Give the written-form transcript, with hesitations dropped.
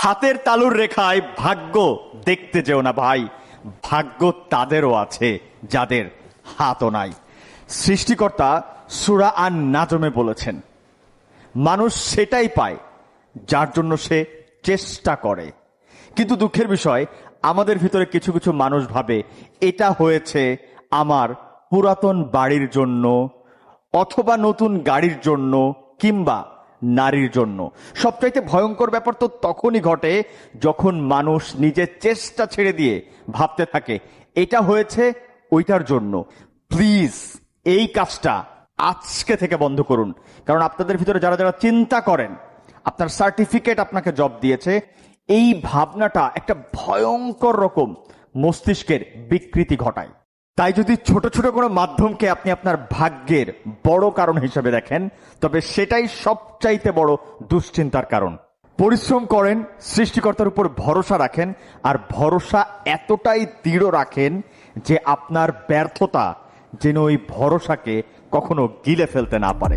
হাতের তালুর রেখায় ভাগ্য দেখতে যেও না ভাই, ভাগ্য তাদেরও আছে যাদের হাতও নাই। সৃষ্টিকর্তা সূরা আন নাজমে বলেছেন, মানুষ সেটাই পায় যার জন্য সে চেষ্টা করে। কিন্তু দুঃখের বিষয়, আমাদের ভিতরে কিছু কিছু মানুষ ভাবে এটা হয়েছে আমার পুরাতন বাড়ির জন্য, অথবা নতুন গাড়ির জন্য, কিংবা নারীর জন্য। সবচাইতে ভয়ঙ্কর ব্যাপার তো তখনই ঘটে যখন মানুষ নিজের চেষ্টা ছেড়ে দিয়ে ভাবতে থাকে এটা হয়েছে ওইটার জন্য। প্লিজ এই কাজটা আজকে থেকে বন্ধ করুন। কারণ আপনাদের ভিতরে যারা যারা চিন্তা করেন আপনার সার্টিফিকেট আপনাকে জব দিয়েছে, এই ভাবনাটা একটা ভয়ঙ্কর রকম মস্তিষ্কের বিকৃতি ঘটায়। তাই যদি ছোট ছোট কোনো মাধ্যমকে আপনি আপনার ভাগ্যের বড় কারণ হিসেবে দেখেন, তবে সেটাই সবচাইতে বড় দুশ্চিন্তার কারণ। পরিশ্রম করেন, সৃষ্টিকর্তার উপর ভরসা রাখেন, আর ভরসা এতটাই দৃঢ় রাখেন যে আপনার ব্যর্থতা যেন ওই ভরসাকে কখনো গিলে ফেলতে না পারে।